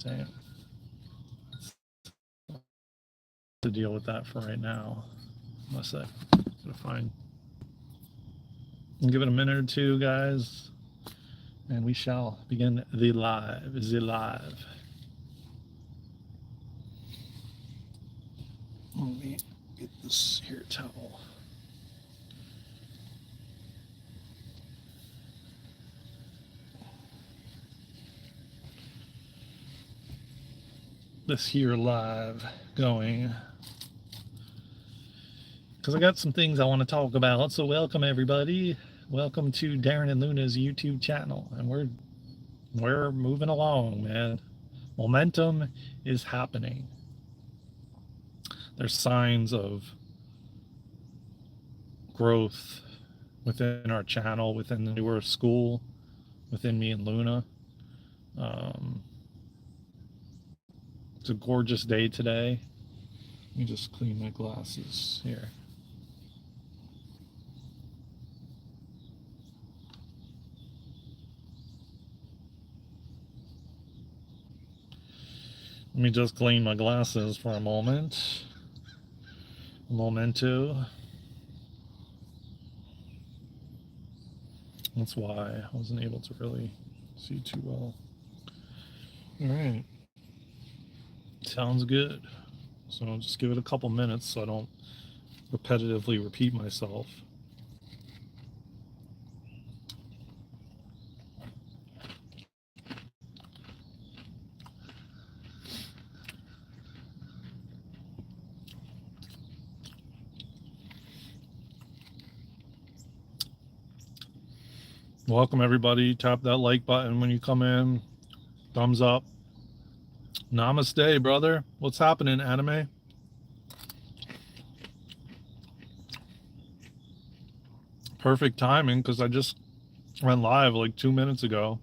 Damn. To deal with that for right now. Unless I gotta find. Give it a minute or two, guys, and we shall begin the live. The live. Let me get this here towel. This here live going, because I got some things I want to talk about. So welcome everybody. Welcome to Daren and Luna's YouTube channel, and we're moving along, man. Momentum is happening. There's signs of growth within our channel, within the newer school, within me and Luna. It's a gorgeous day today. Let me just clean my glasses here. Let me just clean my glasses for a moment. A momento. That's why I wasn't able to really see too well. All right. Sounds good. So I'll just give it a couple minutes so I don't repetitively repeat myself. Welcome everybody. Tap that like button when you come in. Thumbs up. Namaste, brother. What's happening, anime? Perfect timing, because I just went live like 2 minutes ago.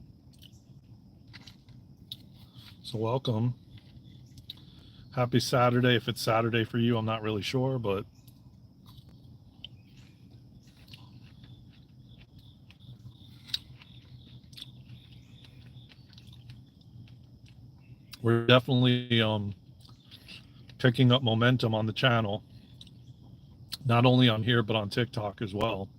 So welcome. Happy Saturday. If it's Saturday for you, I'm not really sure, but we're definitely picking up momentum on the channel. Not only on here, but on TikTok as well.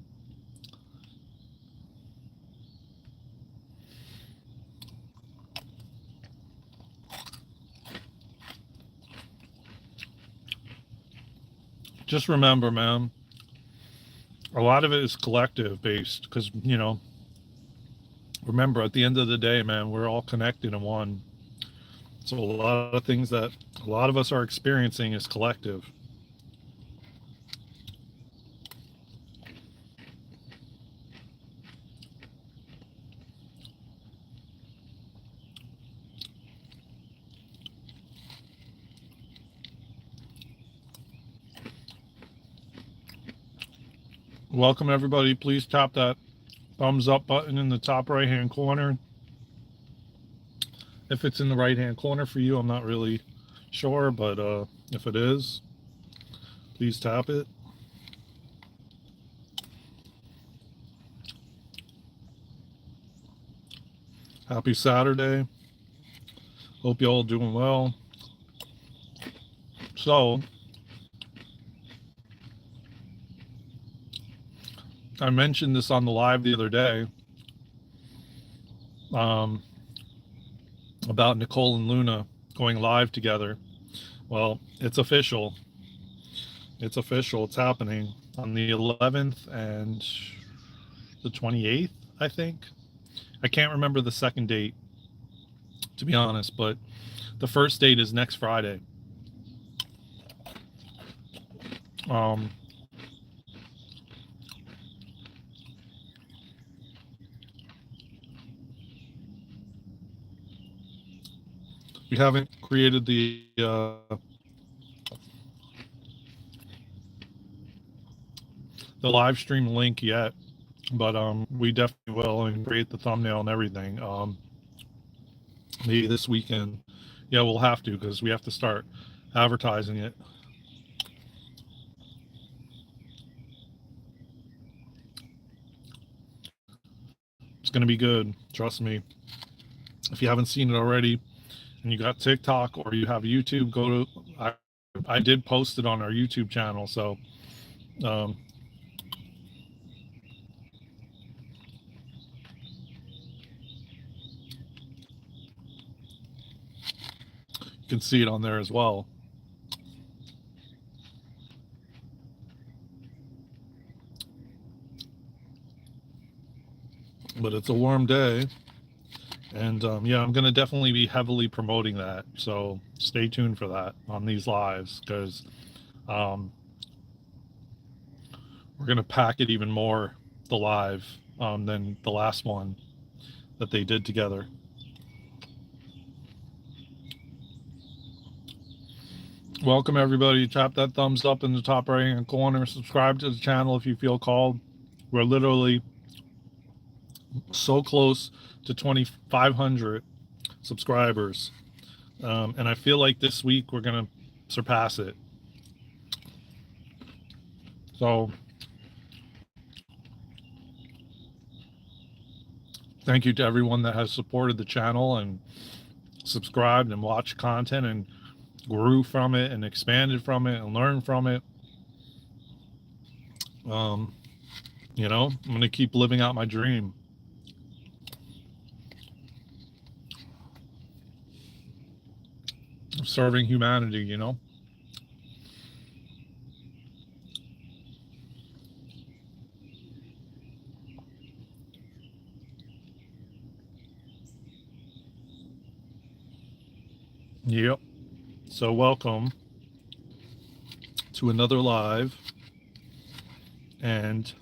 Just remember, man, a lot of it is collective based, because, you know, remember, at the end of the day, man, we're all connected in one. So a lot of things that a lot of us are experiencing is collective. Welcome everybody. Please tap that thumbs up button in the top right hand corner. If it's in the right hand corner for you, I'm not really sure, but if it is, please tap it. Happy Saturday. Hope you all doing well. So I mentioned this on the live the other day, about Nicole and Luna going live together. Well, it's official. It's official. It's happening on the 11th and the 28th, I think. I can't remember the second date, to be honest, but the first date is next Friday. We haven't created the live stream link yet, but we definitely will, and create the thumbnail and everything. Maybe this weekend. Yeah, we'll have to, because we have to start advertising it. It's going to be good. Trust me. If you haven't seen it already, and you got TikTok or you have YouTube, go to, I did post it on our YouTube channel. So, um, you can see it on there as well. But it's a warm day. And yeah, I'm going to definitely be heavily promoting that. So stay tuned for that on these lives, because we're going to pack it even more, the live, than the last one that they did together. Welcome, everybody. Tap that thumbs up in the top right hand corner. Subscribe to the channel if you feel called. We're literally so close to 2,500 subscribers. And I feel like this week we're going to surpass it. So thank you to everyone that has supported the channel and subscribed and watched content and grew from it and expanded from it and learned from it. You know, I'm going to keep living out my dream. Of serving humanity, you know. Yep. So welcome to another live, and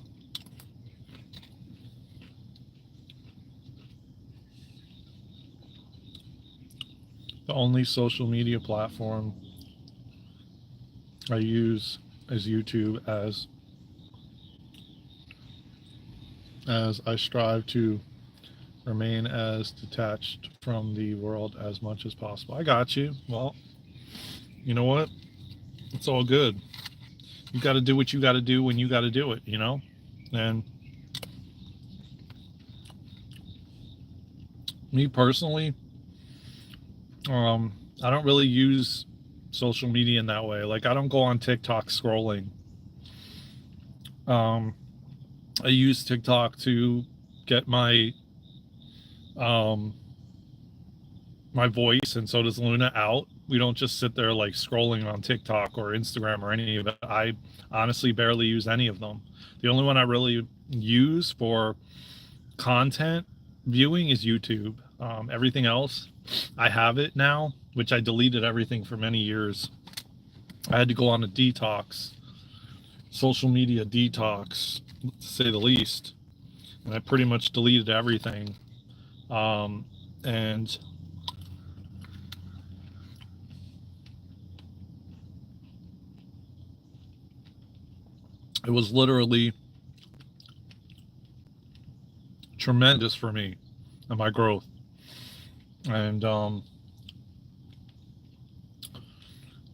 the only social media platform I use is YouTube, as I strive to remain as detached from the world as much as possible. I got you. Well, you know what? It's all good. You got to do what you got to do when you got to do it, you know? And me personally, I don't really use social media in that way. Like, I don't go on TikTok scrolling. I use TikTok to get my my voice, and so does Luna, out. We don't just sit there like scrolling on TikTok or Instagram or any of it. I honestly barely use any of them. The only one I really use for content viewing is YouTube. Everything else, I have it now, which I deleted everything for many years. I had to go on a detox, social media detox, to say the least, and I pretty much deleted everything. And it was literally tremendous for me and my growth. And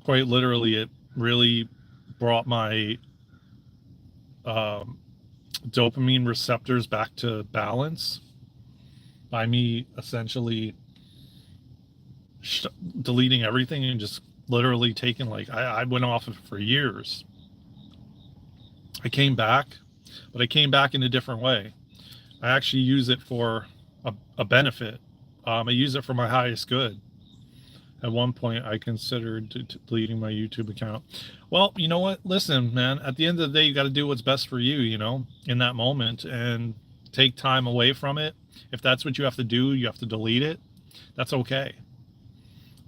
quite literally, it really brought my dopamine receptors back to balance by me essentially deleting everything and just literally taking, like, I went off of it for years. I came back, but I came back in a different way. I actually use it for a benefit. I use it for my highest good. At one point, I considered deleting my YouTube account. Well, you know what? Listen, man, at the end of the day, you got to do what's best for you, you know, in that moment, and take time away from it. If that's what you have to do, you have to delete it. That's okay.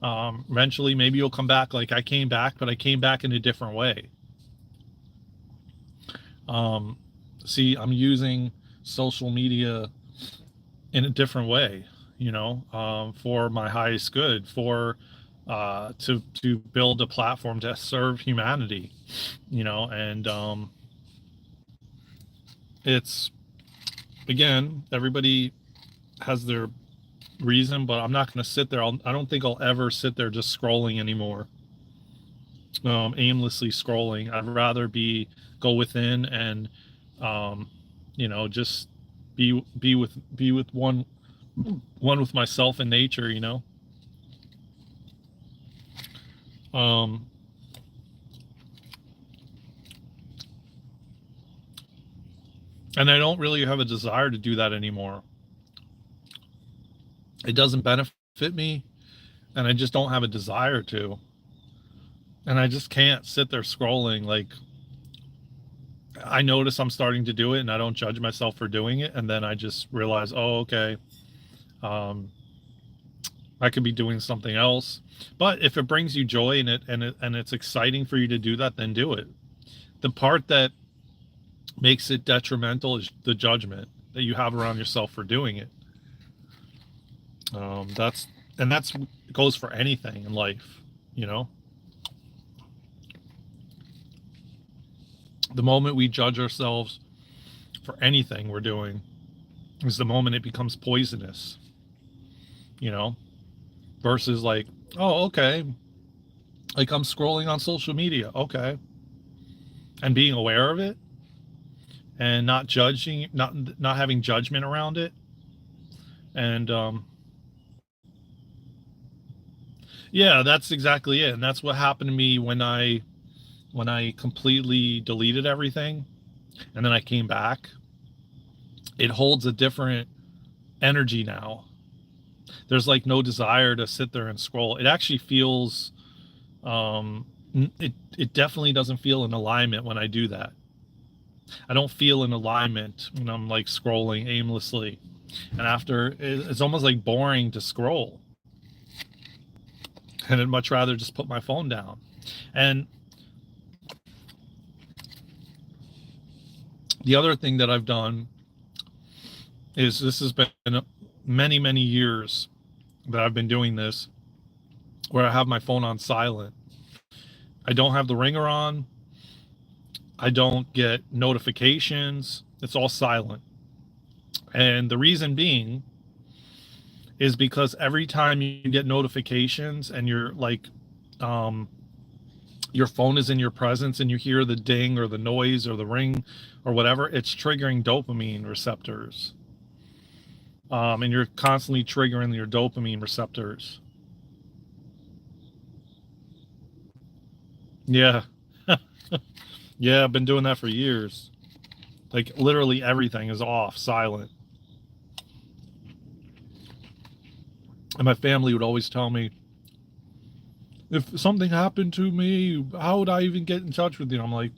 Eventually, maybe you'll come back like I came back, but I came back in a different way. See, I'm using social media in a different way, you know, for my highest good, for to build a platform to serve humanity, you know. And it's, again, everybody has their reason, but I'm not going to sit there. I don't think I'll ever sit there just scrolling anymore, aimlessly scrolling. I'd rather go within and you know, just be with one with myself and nature, you know. Um, and I don't really have a desire to do that anymore. It doesn't benefit me, and I just don't have a desire to. And I just can't sit there scrolling. Like, I notice I'm starting to do it, and I don't judge myself for doing it, and then I just realize, oh, okay, um, I could be doing something else. But if it brings you joy and it's exciting for you to do that, then do it. The part that makes it detrimental is the judgment that you have around yourself for doing it. That's goes for anything in life, you know. The moment we judge ourselves for anything we're doing is the moment it becomes poisonous, you know, versus like, oh, okay, like I'm scrolling on social media, okay, and being aware of it and not judging, not having judgment around it. And yeah, that's exactly it. And that's what happened to me when I completely deleted everything and then I came back. It holds a different energy now. There's like no desire to sit there and scroll. It actually feels it definitely doesn't feel in alignment when I do that. I don't feel in alignment when I'm like scrolling aimlessly. And after, it's almost like boring to scroll. And I'd much rather just put my phone down. And the other thing that I've done is, this has been many, many years that I've been doing this, where I have my phone on silent. I don't have the ringer on. I don't get notifications. It's all silent. And the reason being is because every time you get notifications and you're like, your phone is in your presence and you hear the ding or the noise or the ring or whatever, it's triggering dopamine receptors. And you're constantly triggering your dopamine receptors. Yeah. Yeah, I've been doing that for years. Like, literally everything is off, silent. And my family would always tell me, if something happened to me, how would I even get in touch with you? I'm like,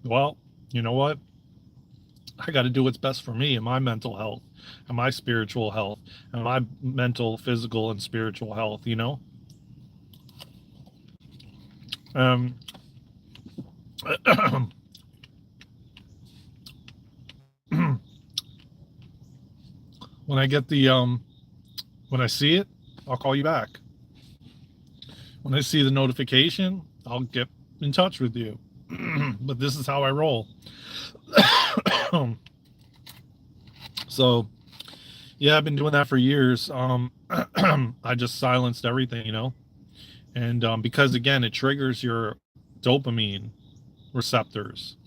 well, you know what? I got to do what's best for me and my mental health and my spiritual health and my mental, physical, and spiritual health, you know? Um, when I get when I see it, I'll call you back. When I see the notification, I'll get in touch with you. But this is how I roll. So, yeah, I've been doing that for years. I just silenced everything, you know? And because, again, it triggers your dopamine receptors.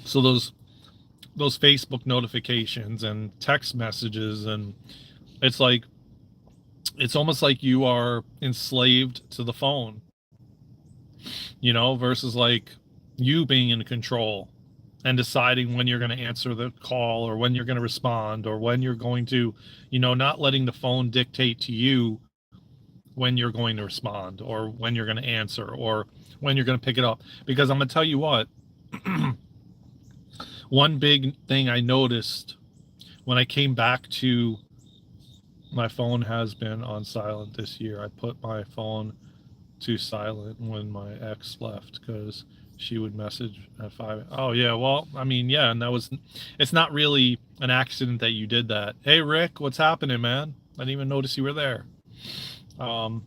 So those Facebook notifications and text messages, and it's like, it's almost like you are enslaved to the phone, you know, versus like you being in control and deciding when you're going to answer the call or when you're going to respond or when you're going to, you know, not letting the phone dictate to you when you're going to respond or when you're going to answer or when you're going to pick it up. Because I'm going to tell you what, one big thing I noticed when I came back to, my phone has been on silent this year. I put my phone to silent when my ex left because she would message at 5. Oh yeah, well, I mean, yeah, and it's not really an accident that you did that. Hey Rick, what's happening, man? I didn't even notice you were there. Oh,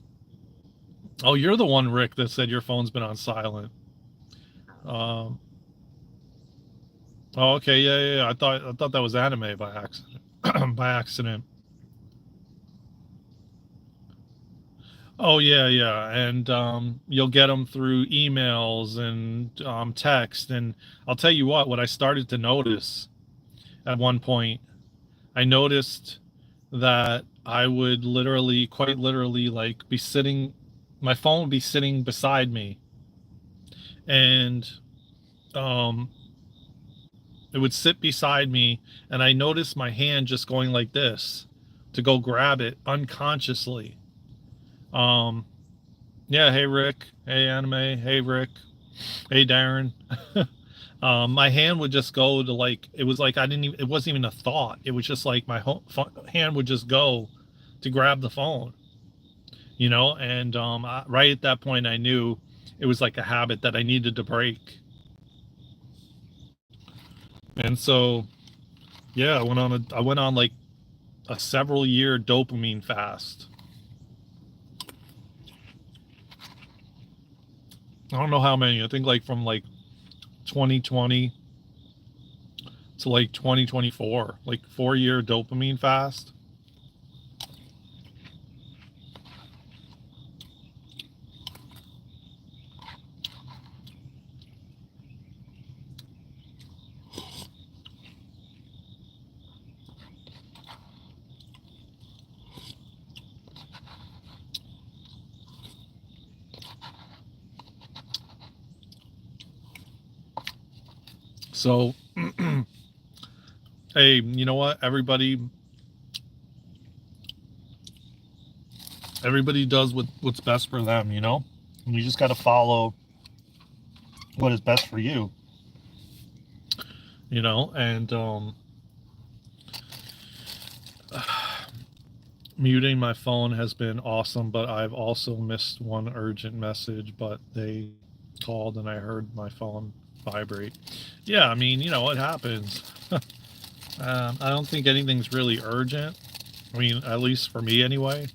you're the one, Rick, that said your phone's been on silent. Oh, okay, yeah. I thought that was anime by accident. By accident. Oh yeah, and you'll get them through emails and text. And I'll tell you what I started to notice at one point. I noticed that I would literally, quite literally, like be sitting, my phone would be sitting beside me, and um, it would sit beside me, and I noticed my hand just going like this to go grab it unconsciously. Um, yeah, hey Rick, hey Anime, hey Rick, hey Daren. My hand would just go to, like, it was like I didn't even, it wasn't even a thought. It was just like my hand would just go to grab the phone, and right at that point I knew it was like a habit that I needed to break. And so, yeah, I went on like a several year dopamine fast. I don't know how many. I think like from like 2020 to like 2024, like 4 year dopamine fast. So, hey, you know what? Everybody does what's best for them, and you just got to follow what is best for you, and muting my phone has been awesome, but I've also missed one urgent message, but they called and I heard my phone vibrate. Yeah, I mean, it happens. I don't think anything's really urgent. I mean, at least for me anyway.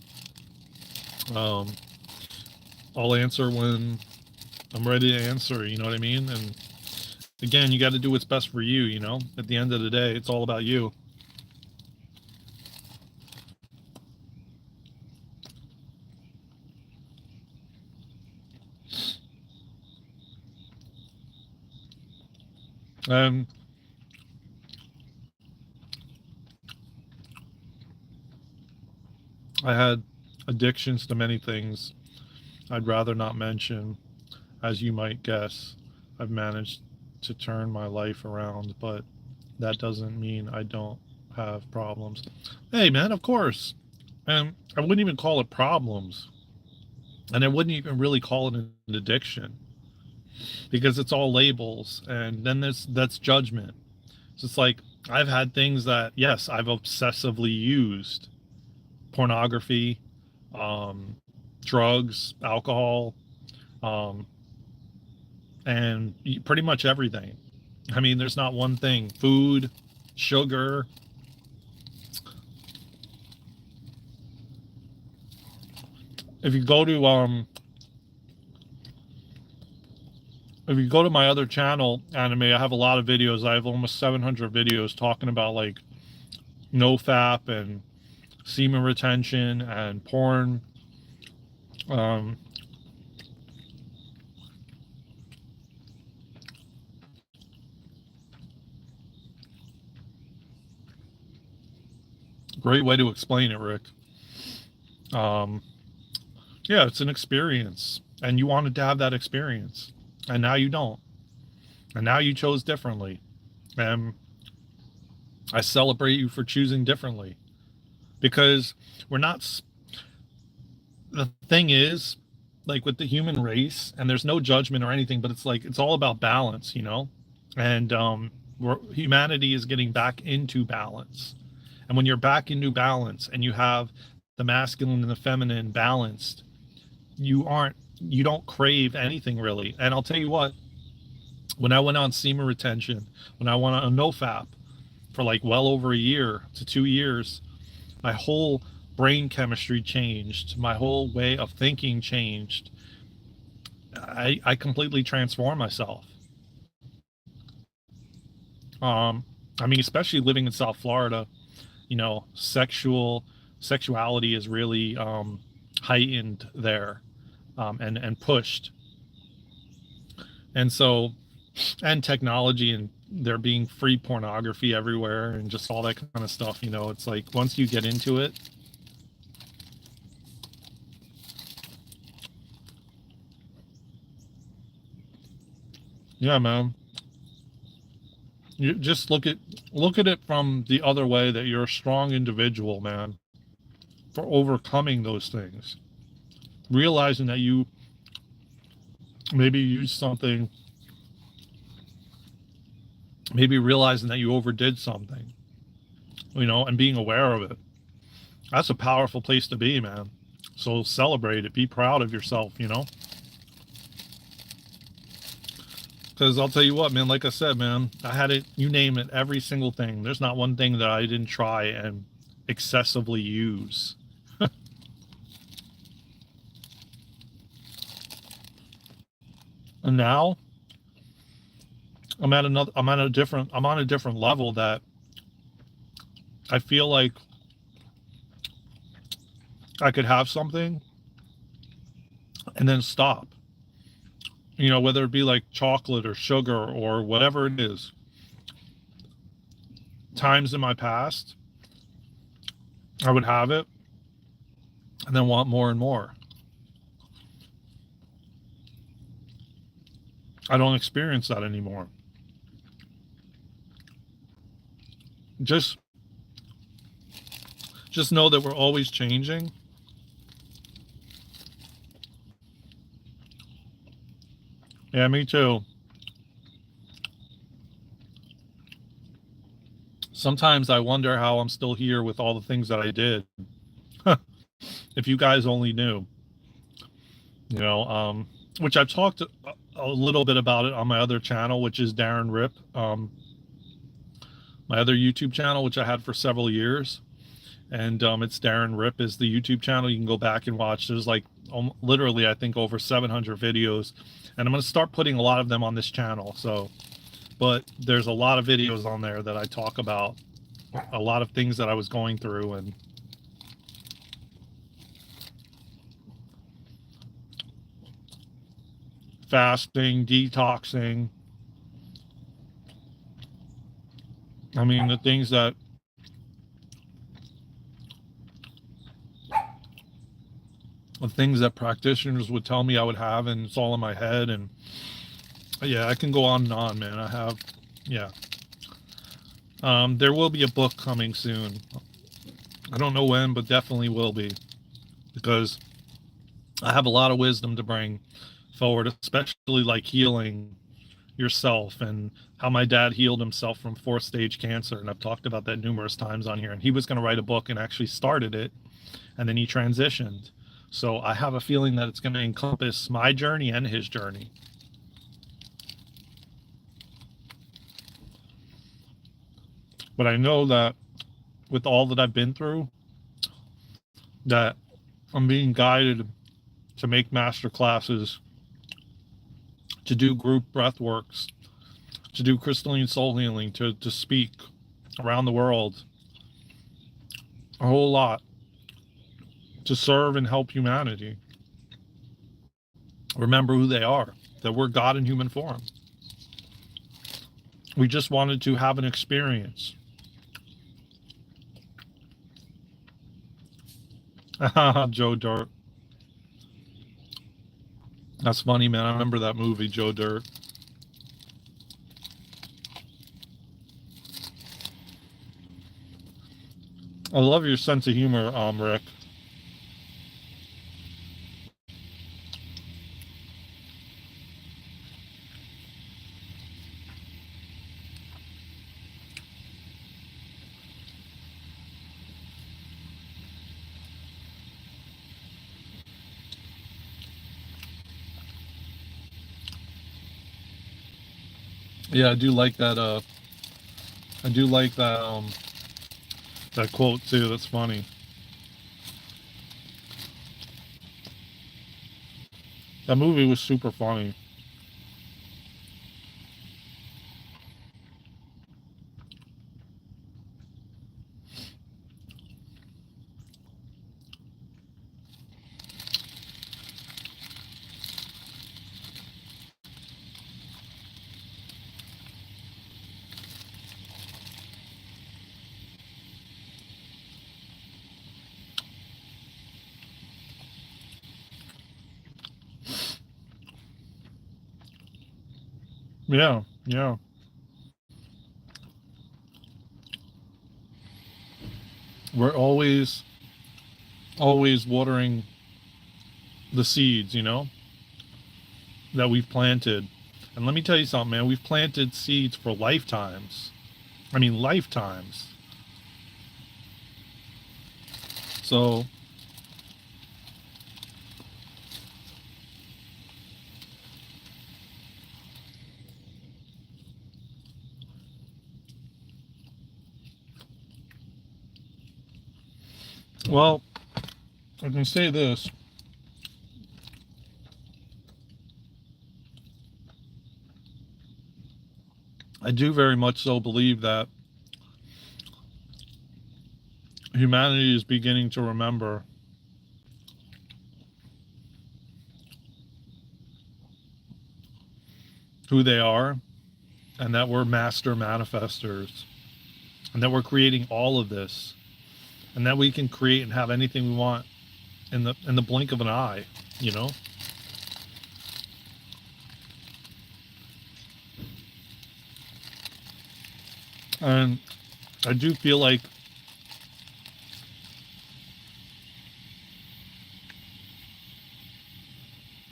Um, I'll answer when I'm ready to answer, you know what I mean? And again, you got to do what's best for you, At the end of the day, it's all about you. And I had addictions to many things I'd rather not mention. As you might guess, I've managed to turn my life around, but that doesn't mean I don't have problems. Hey, man, of course. And I wouldn't even call it problems. And I wouldn't even really call it an addiction, because it's all labels. And then that's judgment. So it's like, I've had things that, yes, I've obsessively used: pornography, um, drugs, alcohol, um, and pretty much everything. I mean, there's not one thing. Food, sugar. If you go to my other channel, Anime, I have a lot of videos. I have almost 700 videos talking about like NoFap and semen retention and porn. Um, Great way to explain it, Rick. Um, yeah, it's an experience, and you wanted to have that experience, and now you don't, and now you chose differently, and I celebrate you for choosing differently, because we're not. The thing is, like with the human race, and there's no judgment or anything, but it's like it's all about balance, and humanity is getting back into balance. And when you're back into balance and you have the masculine and the feminine balanced, you don't crave anything really. And I'll tell you what, when I went on semen retention, when I went on a NoFap for like well over a year to 2 years, my whole brain chemistry changed. My whole way of thinking changed. I completely transformed myself. I mean, especially living in South Florida, sexuality is really heightened there, and pushed. And so, and technology there being free pornography everywhere and just all that kind of stuff. You know, it's like once you get into it, yeah, man. You just look at it from the other way, that you're a strong individual, man, for overcoming those things. Realizing that you maybe used something, maybe realizing that you overdid something, you know, and being aware of it. That's a powerful place to be, man. So celebrate it. Be proud of yourself, you know? Because I'll tell you what, man, like I said, man, I had it, you name it, every single thing. There's not one thing that I didn't try and excessively use. And now I'm on a different level, that I feel like I could have something and then stop. You know, whether it be like chocolate or sugar or whatever it is. Times in my past, I would have it and then want more and more. I don't experience that anymore. Just know that we're always changing. Yeah, me too. Sometimes I wonder how I'm still here with all the things that I did. If you guys only knew, you know, which I've talked a little bit about it on my other channel, which is Daren Ripp, my other YouTube channel, which I had for several years. And it's Daren Ripp is the YouTube channel. You can go back and watch. There's like literally, I think, over 700 videos. And I'm going to start putting a lot of them on this channel. So, but there's a lot of videos on there that I talk about a lot of things that I was going through, and fasting, detoxing. I mean, the things that practitioners would tell me I would have, and it's all in my head. And yeah, I can go on and on, man. I have, yeah. There will be a book coming soon. I don't know when, but definitely will be, because I have a lot of wisdom to bring forward, especially like healing yourself, and how my dad healed himself from 4th stage cancer. And I've talked about that numerous times on here. And he was going to write a book and actually started it, and then he transitioned. So I have a feeling that it's going to encompass my journey and his journey. But I know that with all that I've been through, that I'm being guided to make master classes, to do group breath works, to do crystalline soul healing, to speak around the world, a whole lot, to serve and help humanity. Remember who they are, that we're God in human form. We just wanted to have an experience. Joe Dirt. That's funny, man. I remember that movie, Joe Dirt. I love your sense of humor, Rick. Yeah, I do like that. I do like that. That quote too. That's funny. That movie was super funny. Yeah, yeah. We're always watering the seeds, that we've planted. And let me tell you something, man, we've planted seeds for lifetimes. I mean, lifetimes. So, well, I can say this. I do very much so believe that humanity is beginning to remember who they are, and that we're master manifestors, and that we're creating all of this, and that we can create and have anything we want in the blink of an eye, you know? And I do feel like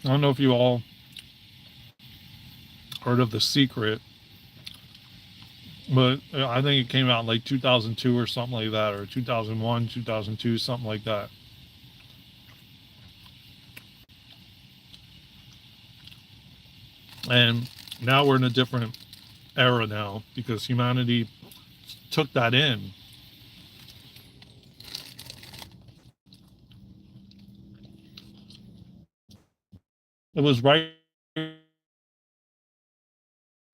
I don't know if you all heard of The Secret, but I think it came out in like 2002 or something like that, or 2001, 2002, something like that. And now we're in a different era now because humanity took that in. It was right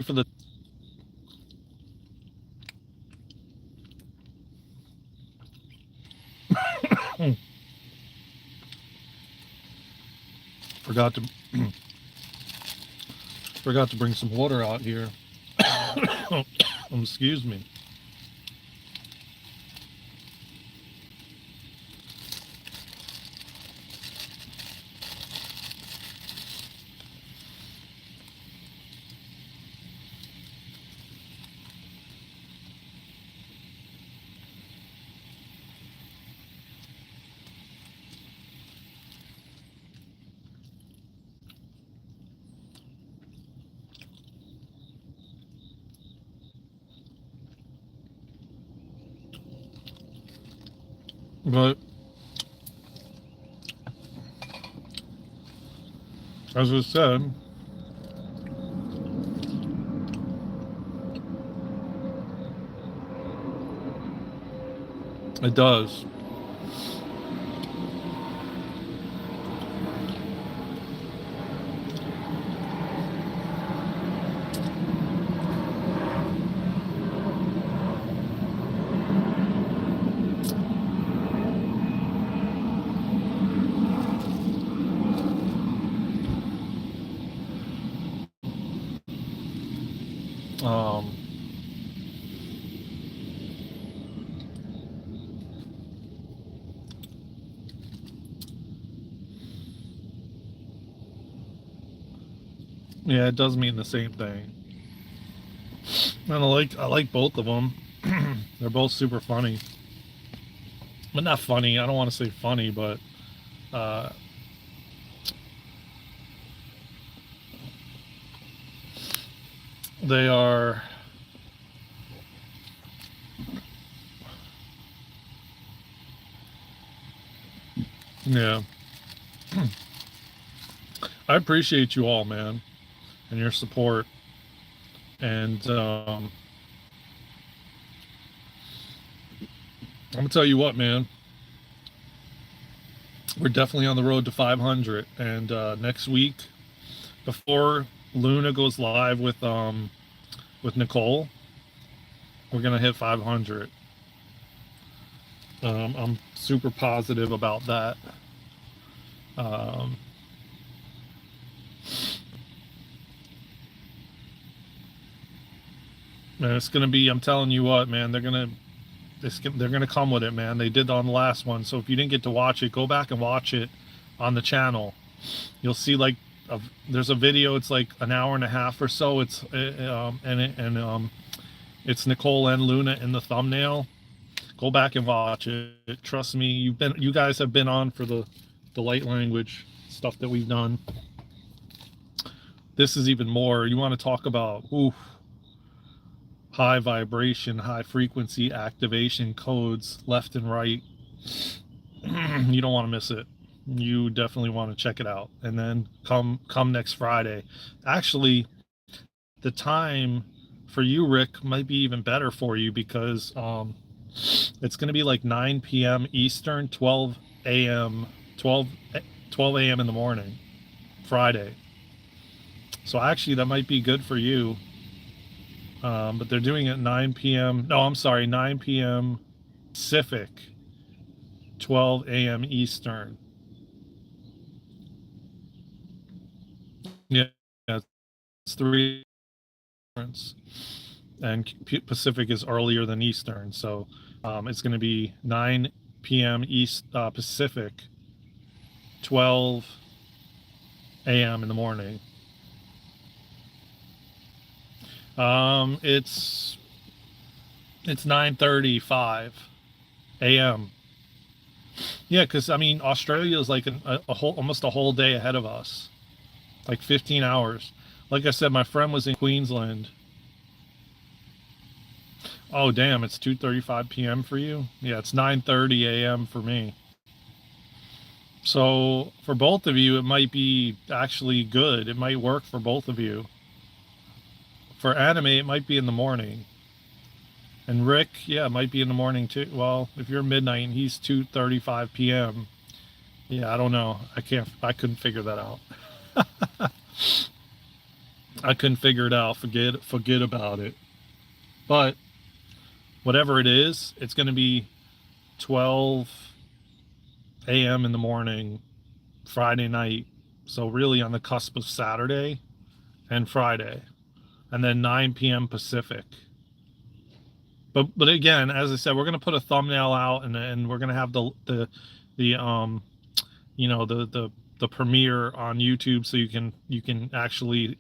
for the forgot to forgot to bring some water out here. Excuse me. But as I said, it does. Um, yeah, it does mean the same thing. And I like both of them. They're both super funny, but not funny. I don't want to say funny, but uh, they are. Yeah, I appreciate you all, man, and your support. And I'm gonna tell you what, man. We're definitely on the road to 500. And next week, before Luna goes live with Nicole, we're gonna hit 500. I'm super positive about that. Um, and it's gonna be. I'm telling you what, man. They're gonna come with it, man. They did on the last one. So if you didn't get to watch it, go back and watch it on the channel. You'll see like there's a video. It's like an hour and a half or so. It's it's Nicole and Luna in the thumbnail. Go back and watch it. Trust me, you guys have been on for the light language stuff that we've done. This is even more. You want to talk about high vibration, high frequency activation codes left and right. You don't want to miss it. You definitely want to check it out. And then come next Friday. Actually, the time for you, Rick, might be even better for you because it's going to be like 9 p.m. Eastern, 12 a.m. in the morning, Friday. So actually, that might be good for you. But they're doing it 9 p.m. No, I'm sorry, 9 p.m. Pacific, 12 a.m. Eastern. Yeah, it's 3 difference. And Pacific is earlier than Eastern, so it's going to be 9 p.m. Pacific, 12 a.m. in the morning. It's 9:35 a.m. Yeah, because I mean Australia is like almost a whole day ahead of us, like 15 hours. Like I said, my friend was in Queensland. Oh damn, it's 2:35 p.m. for you? Yeah, it's 9:30 a.m. for me. So for both of you, it might be actually good. It might work for both of you. For anime, it might be in the morning. And Rick, yeah, it might be in the morning too. Well, if you're midnight and he's 2:35 p.m. Yeah, I don't know. I couldn't figure that out. I couldn't figure it out. Forget about it. But whatever it is, it's going to be 12 a.m. in the morning, Friday night. So really on the cusp of Saturday and Friday. And then 9 p.m. Pacific. But again, as I said, we're going to put a thumbnail out and we're going to have the premiere on YouTube, so you can actually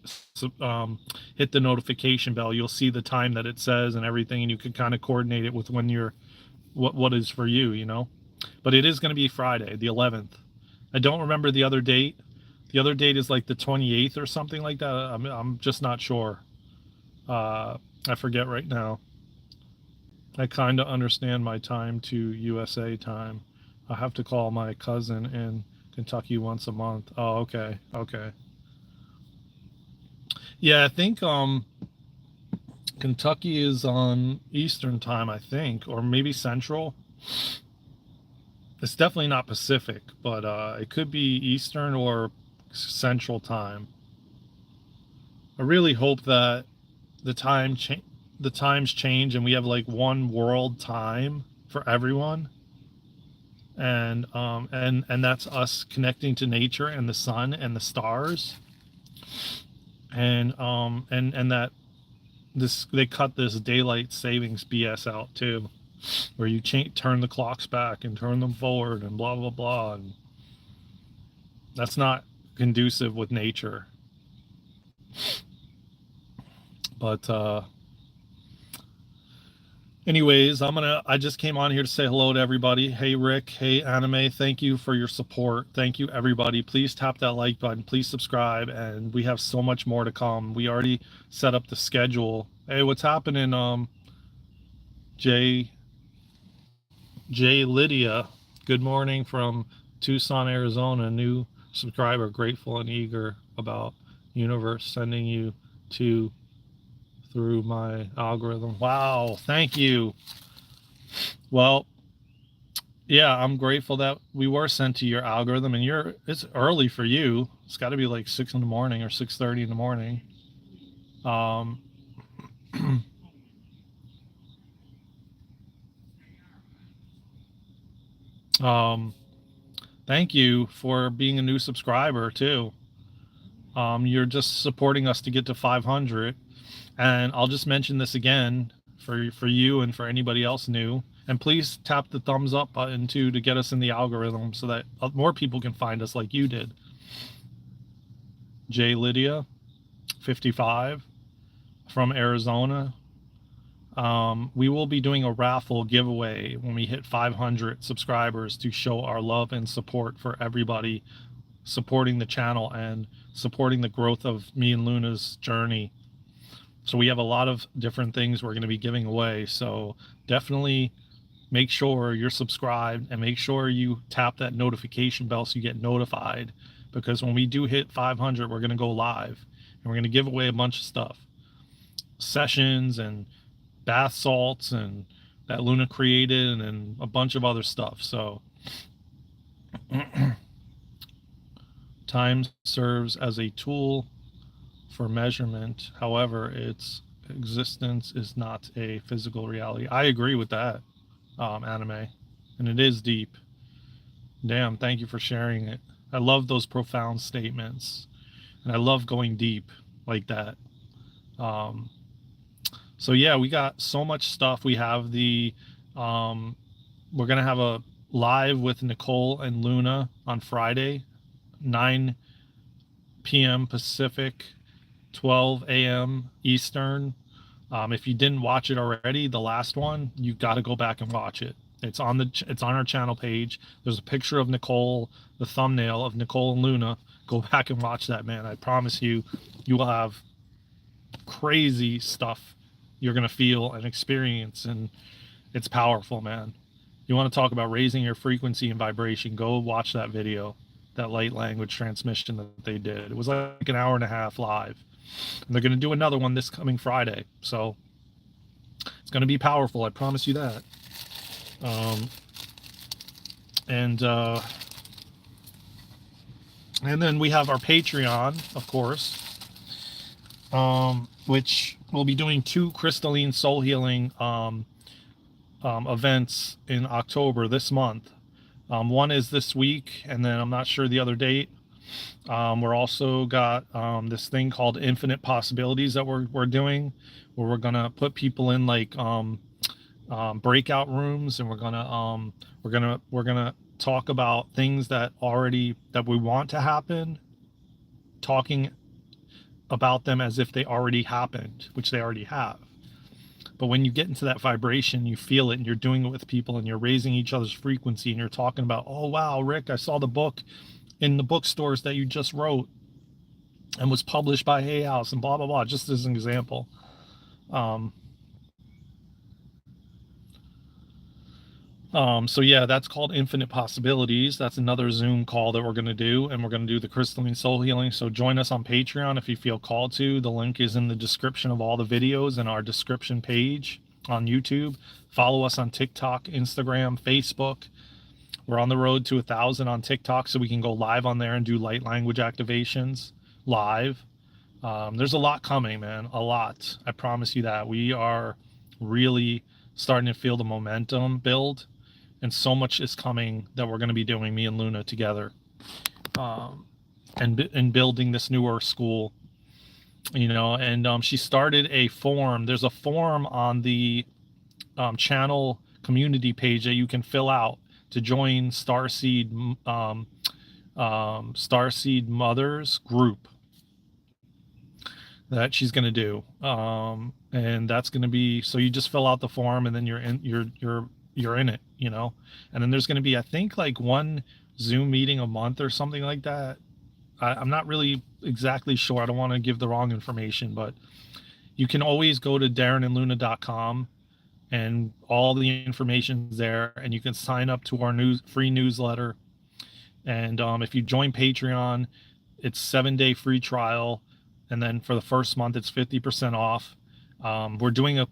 hit the notification bell. You'll see the time that it says and everything, and you can kind of coordinate it with when you're what is for you, you know. But it is going to be Friday, the 11th. I don't remember the other date. The other date is like the 28th or something like that. I'm just not sure. I forget right now. I kind of understand my time to USA time. I have to call my cousin in Kentucky once a month. Oh, okay. Yeah, I think Kentucky is on Eastern time, I think, or maybe Central. It's definitely not Pacific, but it could be Eastern or Central time. I really hope that the times change and we have like one world time for everyone, and that's us connecting to nature and the sun and the stars, and that they cut this daylight savings BS out too, where you turn the clocks back and turn them forward and blah blah blah, and that's not conducive with nature. But anyways, I just came on here to say hello to everybody. Hey Rick, hey Anime, thank you for your support. Thank you everybody. Please tap that like button, please subscribe, and we have so much more to come. We already set up the schedule. Hey, what's happening, Jay Lydia? Good morning from Tucson, Arizona. New subscriber, grateful and eager about universe sending you through my algorithm. Wow, thank you. Well, yeah, I'm grateful that we were sent to your algorithm, and it's early for you. It's got to be like 6 in the morning or 6:30 in the morning. Thank you for being a new subscriber too. You're just supporting us to get to 500. And I'll just mention this again for you and for anybody else new. And please tap the thumbs up button too to get us in the algorithm so that more people can find us like you did. J Lydia 55 from Arizona. We will be doing a raffle giveaway when we hit 500 subscribers to show our love and support for everybody supporting the channel and supporting the growth of me and Luna's journey. So we have a lot of different things we're going to be giving away. So definitely make sure you're subscribed and make sure you tap that notification bell so you get notified, because when we do hit 500, we're going to go live and we're going to give away a bunch of stuff, sessions and bath salts and that Luna created and a bunch of other stuff. So time serves as a tool for measurement. However, its existence is not a physical reality. I agree with that, anime, and it is deep. Damn, thank you for sharing it. I love those profound statements, and I love going deep like that. So yeah, we got so much stuff. We have the we're gonna have a live with Nicole and Luna on Friday, 9 p.m. Pacific, 12 a.m. Eastern. If you didn't watch it already, the last one, you got to go back and watch it. It's on our channel page. There's a picture of Nicole, the thumbnail of Nicole and Luna. Go back and watch that, man. I promise you, you will have crazy stuff you're gonna feel and experience, and it's powerful, man. You want to talk about raising your frequency and vibration? Go watch that video, that light language transmission that they did. It was like an hour and a half live. And they're going to do another one this coming Friday. So it's going to be powerful. I promise you that. And then we have our Patreon, of course, which we'll be doing 2 crystalline soul healing events in October this month. One is this week, and then I'm not sure the other date. We're also got this thing called infinite possibilities that we're doing, where we're gonna put people in like breakout rooms, and we're gonna talk about things that we want to happen, talking about them as if they already happened, which they already have. But when you get into that vibration, you feel it, and you're doing it with people, and you're raising each other's frequency, and you're talking about, oh wow, Rick, I saw the book in the bookstores that you just wrote and was published by Hay House and blah blah blah, just as an example. So yeah, that's called Infinite Possibilities. That's another Zoom call that we're going to do, and we're going to do the crystalline soul healing. So join us on Patreon if you feel called to. The link is in the description of all the videos and our description page on YouTube. Follow us on TikTok, Instagram, Facebook. We're on the road to 1,000 on TikTok, so we can go live on there and do light language activations live. There's a lot coming, man, a lot. I promise you that. We are really starting to feel the momentum build, and so much is coming that we're going to be doing, me and Luna together, and building this newer school, you know. And she started a form. There's a form on the channel community page that you can fill out to join Starseed Mothers group that she's going to do, and that's going to be, so you just fill out the form, and then you're in it, you know. And then there's going to be, I think, like 1 Zoom meeting a month or something like that. I'm not really exactly sure. I don't want to give the wrong information, but you can always go to darenandluna.com, and all the information's there, and you can sign up to our free newsletter. And if you join Patreon, it's 7-day free trial, and then for the first month it's 50% off. We're doing a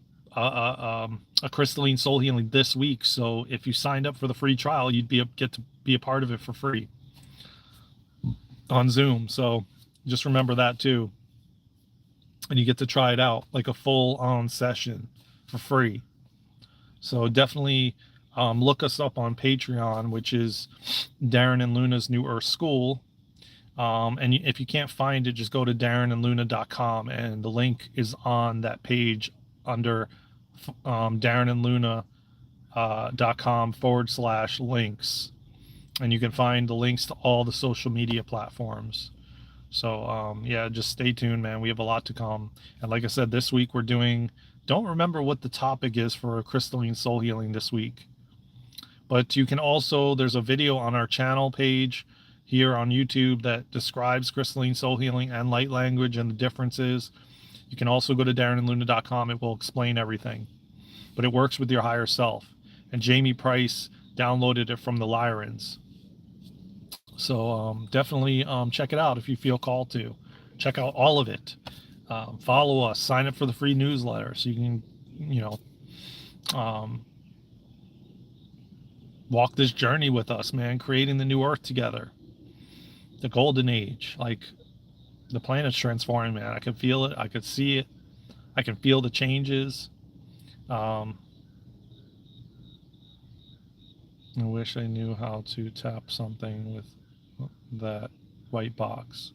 crystalline soul healing this week, so if you signed up for the free trial, you'd get to be a part of it for free on Zoom. So just remember that too, and you get to try it out, like a full-on session for free. So definitely look us up on Patreon, which is Daren and Luna's New Earth School. And if you can't find it, just go to darenandluna.com, and the link is on that page under darenandluna.com/links. And you can find the links to all the social media platforms. So yeah, just stay tuned, man. We have a lot to come. And like I said, this week we're doing, don't remember what the topic is for crystalline soul healing this week. But you can also, there's a video on our channel page here on YouTube that describes crystalline soul healing and light language and the differences. You can also go to darenandluna.com. It will explain everything. But it works with your higher self. And Jamie Price downloaded it from the Lyrans. So definitely check it out if you feel called to. Check out all of it. Follow us. Sign up for the free newsletter so you can, you know, walk this journey with us, man. Creating the new Earth together. The golden age. Like, the planet's transforming, man. I can feel it. I could see it. I can feel the changes. I wish I knew how to tap something with that white box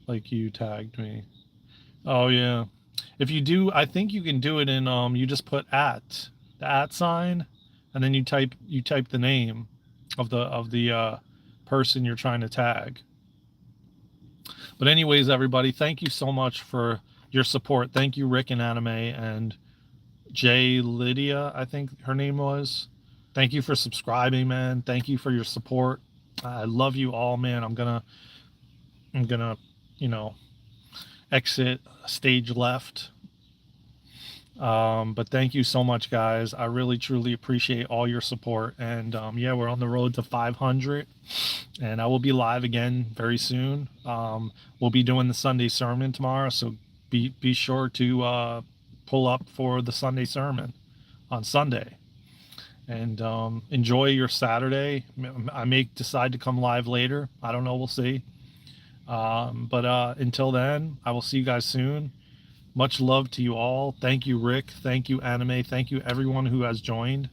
like you tagged me. Oh yeah, if you do, I think you can do it in you just put at the at sign, and then you type the name of the person you're trying to tag. But anyways, everybody, thank you so much for your support. Thank you, Rick and Anime and Jay Lydia, I think her name was. Thank you for subscribing, man. Thank you for your support. I love you all, man. I'm gonna, you know, exit stage left. But thank you so much, guys. I really, truly appreciate all your support. And yeah, we're on the road to 500. And I will be live again very soon. We'll be doing the Sunday sermon tomorrow. So be sure to pull up for the Sunday sermon on Sunday. And enjoy your Saturday. I may decide to come live later. I don't know. We'll see. But until then, I will see you guys soon. Much love to you all. Thank you, Rick. Thank you, Anime. Thank you, everyone who has joined.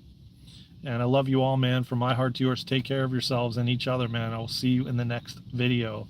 And I love you all, man. From my heart to yours, take care of yourselves and each other, man. I will see you in the next video.